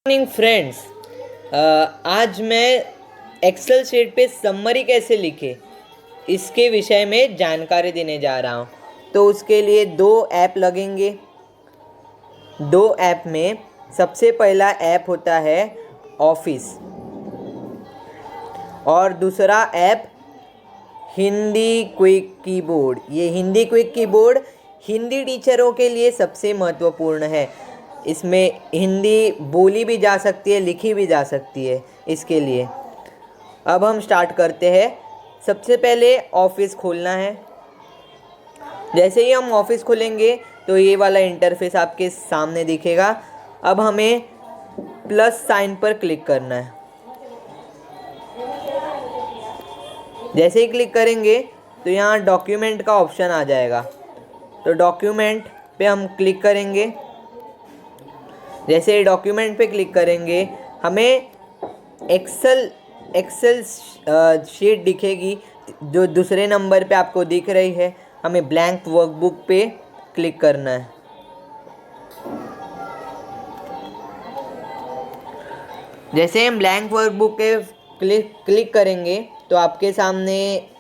Morning friends. आज मैं Excel sheet पे समरी कैसे लिखे इसके विषय में जानकारी देने जा रहा हूँ। तो उसके लिए दो ऐप लगेंगे। दो ऐप में सबसे पहला ऐप होता है ऑफिस और दूसरा ऐप हिंदी क्विक कीबोर्ड। ये हिंदी क्विक कीबोर्ड हिंदी टीचरों के लिए सबसे महत्वपूर्ण है। इसमें हिंदी बोली भी जा सकती है, लिखी भी जा सकती है। इसके लिए अब हम स्टार्ट करते हैं। सबसे पहले ऑफिस खोलना है। जैसे ही हम ऑफिस खोलेंगे तो ये वाला इंटरफेस आपके सामने दिखेगा। अब हमें प्लस साइन पर क्लिक करना है। जैसे ही क्लिक करेंगे तो यहाँ डॉक्यूमेंट का ऑप्शन आ जाएगा। तो डॉक्यूमेंट पे हम क्लिक करेंगे। जैसे ही डॉक्यूमेंट पे क्लिक करेंगे हमें एक्सेल शीट दिखेगी जो दूसरे नंबर पे आपको दिख रही है। हमें ब्लैंक वर्कबुक पे क्लिक करना है। जैसे हम ब्लैंक वर्कबुक पे क्लिक करेंगे तो आपके सामने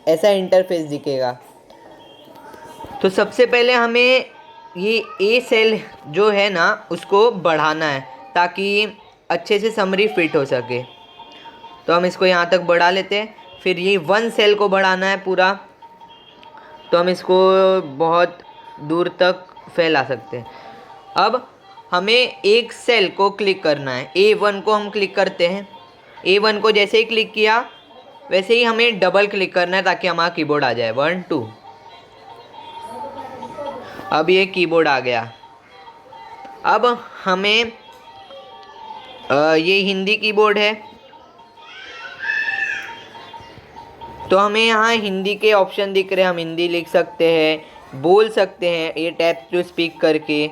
ऐसा इंटरफेस दिखेगा। तो सबसे पहले हमें ये ए सेल जो है ना उसको बढ़ाना है ताकि अच्छे से समरी फिट हो सके। तो हम इसको यहाँ तक बढ़ा लेते हैं। फिर ये 1 सेल को बढ़ाना है पूरा। तो हम इसको बहुत दूर तक फैला सकते हैं। अब हमें एक सेल को क्लिक करना है। A1 को हम क्लिक करते हैं। A1 को जैसे ही क्लिक किया वैसे ही हमें डबल क्लिक करना है ताकि हमारा कीबोर्ड आ जाए 1 2। अब ये कीबोर्ड आ गया। अब हमें ये हिंदी कीबोर्ड है तो हमें यहाँ हिंदी के ऑप्शन दिख रहे हैं। हम हिंदी लिख सकते हैं, बोल सकते हैं ये टैप टू स्पीक करके।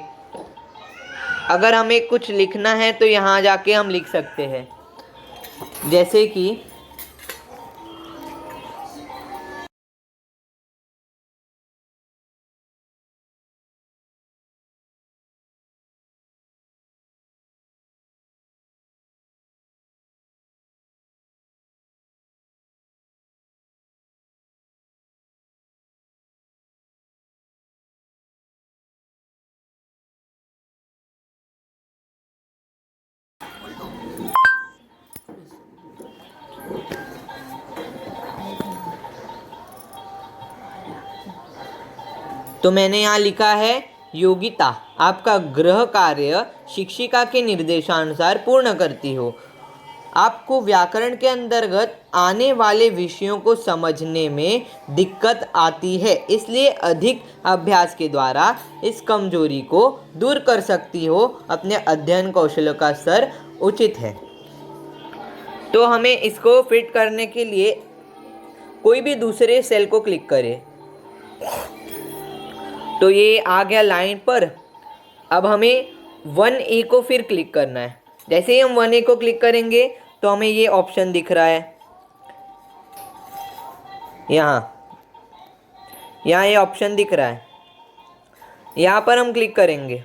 अगर हमें कुछ लिखना है तो यहाँ जाके हम लिख सकते हैं। जैसे कि तो मैंने यहाँ लिखा है योगिता आपका गृह कार्य शिक्षिका के निर्देशानुसार पूर्ण करती हो। आपको व्याकरण के अंतर्गत आने वाले विषयों को समझने में दिक्कत आती है, इसलिए अधिक अभ्यास के द्वारा इस कमजोरी को दूर कर सकती हो। अपने अध्ययन कौशल का स्तर उचित है। तो हमें इसको फिट करने के लिए कोई भी दूसरे सेल को क्लिक करें। तो ये आ गया लाइन पर। अब हमें 1A को फिर क्लिक करना है। जैसे ही हम 1A को क्लिक करेंगे तो हमें ये ऑप्शन दिख रहा है। यहाँ ये ऑप्शन दिख रहा है। यहाँ पर हम क्लिक करेंगे।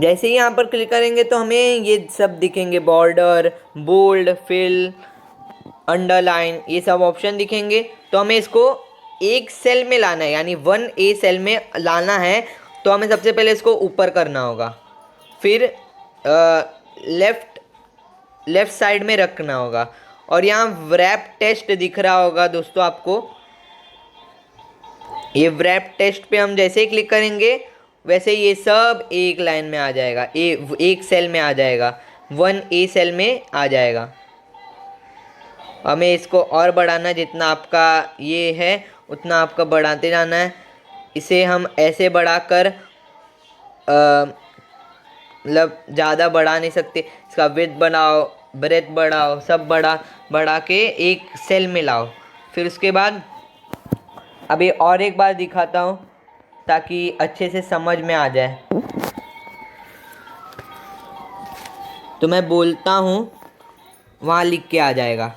जैसे ही यहाँ पर क्लिक करेंगे तो हमें ये सब दिखेंगे, बॉर्डर, बोल्ड, फिल, अंडरलाइन, ये सब ऑप्शन दिखेंगे। तो हमें इसको एक सेल में लाना है, यानी 1A सेल में लाना है। तो हमें सबसे पहले इसको ऊपर करना होगा, फिर लेफ्ट साइड में रखना होगा। और यहाँ व्रैप टेस्ट दिख रहा होगा दोस्तों आपको। ये व्रैप टेस्ट पे हम जैसे ही क्लिक करेंगे वैसे ये सब एक लाइन में आ जाएगा, एक सेल में आ जाएगा, 1A सेल में आ जाएगा। हमें इसको और बढ़ाना, जितना आपका ये है उतना आपका बढ़ाते जाना है। इसे हम ऐसे बढ़ाकर मतलब ज़्यादा बढ़ा नहीं सकते। इसका विड्थ बढ़ाओ, ब्रेथ बढ़ाओ, सब बढ़ा के एक सेल में लाओ। फिर उसके बाद अभी और एक बार दिखाता हूँ ताकि अच्छे से समझ में आ जाए। तो मैं बोलता हूँ, वहाँ लिख के आ जाएगा।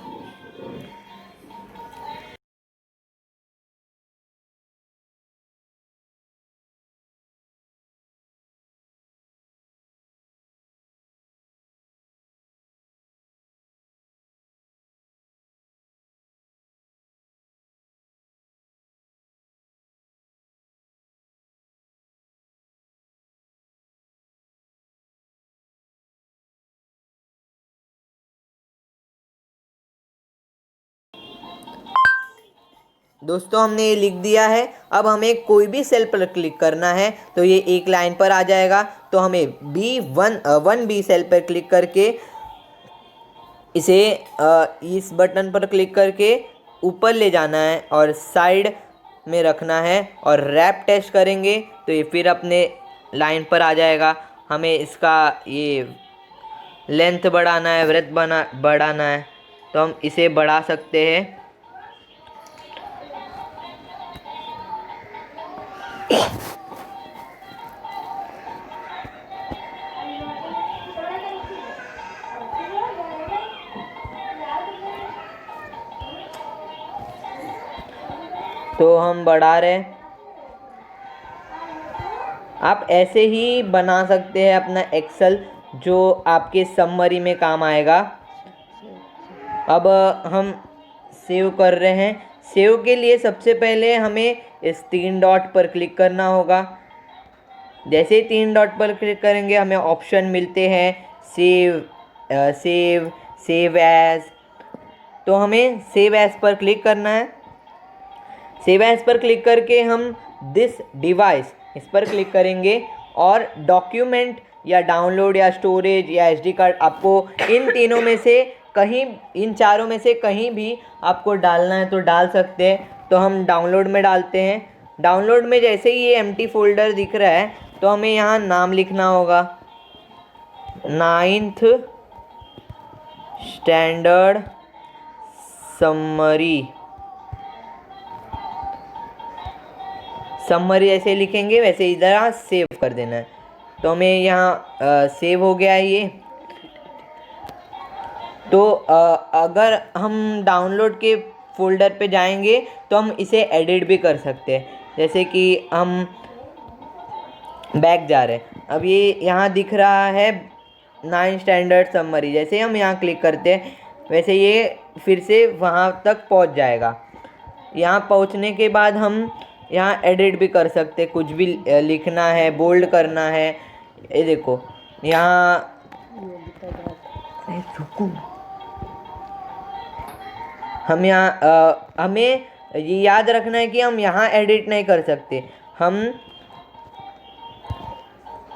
दोस्तों हमने ये लिख दिया है। अब हमें कोई भी सेल पर क्लिक करना है तो ये एक लाइन पर आ जाएगा। तो हमें B1 सेल पर क्लिक करके इसे इस बटन पर क्लिक करके ऊपर ले जाना है और साइड में रखना है और रैप टेस्ट करेंगे तो ये फिर अपने लाइन पर आ जाएगा। हमें इसका ये लेंथ बढ़ाना है, विड्थ बढ़ाना है तो हम इसे बढ़ा सकते हैं। तो हम बढ़ा रहे हैं। आप ऐसे ही बना सकते हैं अपना एक्सेल जो आपके समरी में काम आएगा। अब हम सेव कर रहे हैं। सेव के लिए सबसे पहले हमें इस 3 डॉट पर क्लिक करना होगा। जैसे ही 3 डॉट पर क्लिक करेंगे हमें ऑप्शन मिलते हैं सेव एज। तो हमें सेव एज पर क्लिक करना है। सेव एज पर क्लिक करके हम दिस डिवाइस इस पर क्लिक करेंगे और डॉक्यूमेंट या डाउनलोड या स्टोरेज या एसडी कार्ड, आपको इन तीनों में से कहीं, इन चारों में से कहीं भी आपको डालना है तो डाल सकते हैं। तो हम डाउनलोड में डालते हैं। डाउनलोड में जैसे ही ये एम्प्टी फोल्डर दिख रहा है तो हमें यहाँ नाम लिखना होगा 9th स्टैंडर्ड समरी ऐसे लिखेंगे, वैसे इधर सेव कर देना है। तो हमें यहाँ सेव हो गया है ये। तो अगर हम डाउनलोड के फोल्डर पे जाएंगे तो हम इसे एडिट भी कर सकते हैं। जैसे कि हम बैक जा रहे हैं, अब ये यहाँ दिख रहा है 9 स्टैंडर्ड समरी। जैसे हम यहाँ क्लिक करते हैं वैसे ये फिर से वहाँ तक पहुँच जाएगा। यहाँ पहुँचने के बाद हम यहाँ एडिट भी कर सकते हैं, कुछ भी लिखना है, बोल्ड करना है। ये देखो यहाँ हम यहाँ हमें ये याद रखना है कि हम यहाँ एडिट नहीं कर सकते।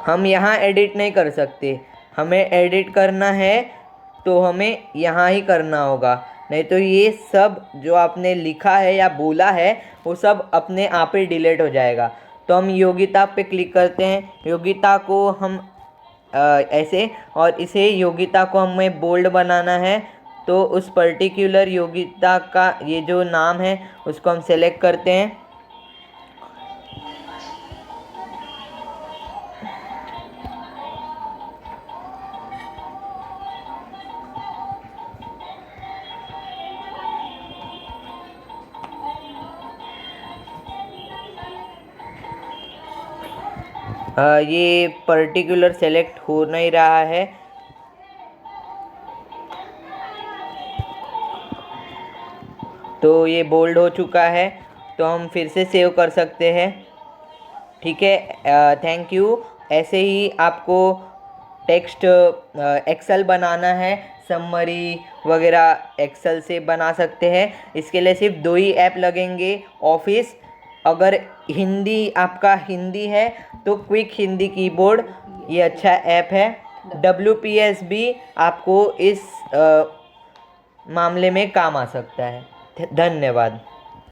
हम यहाँ एडिट नहीं कर सकते। हमें एडिट करना है तो हमें यहाँ ही करना होगा, नहीं तो ये सब जो आपने लिखा है या बोला है वो सब अपने आप ही डिलीट हो जाएगा। तो हम योग्यता पे क्लिक करते हैं। योग्यता को हम ऐसे, और इसे योग्यता को हमें बोल्ड बनाना है तो उस पर्टिकुलर योग्यता का ये जो नाम है उसको हम सेलेक्ट करते हैं। ये पर्टिकुलर सेलेक्ट हो नहीं रहा है। तो ये बोल्ड हो चुका है तो हम फिर से सेव कर सकते हैं। ठीक है, थैंक यू। ऐसे ही आपको टेक्स्ट एक्सेल बनाना है, समरी वगैरह एक्सेल से बना सकते हैं। इसके लिए सिर्फ 2 ही ऐप लगेंगे। ऑफिस, अगर हिंदी आपका हिंदी है तो क्विक हिंदी कीबोर्ड ये अच्छा ऐप है। WPS भी आपको इस मामले में काम आ सकता है। धन्यवाद।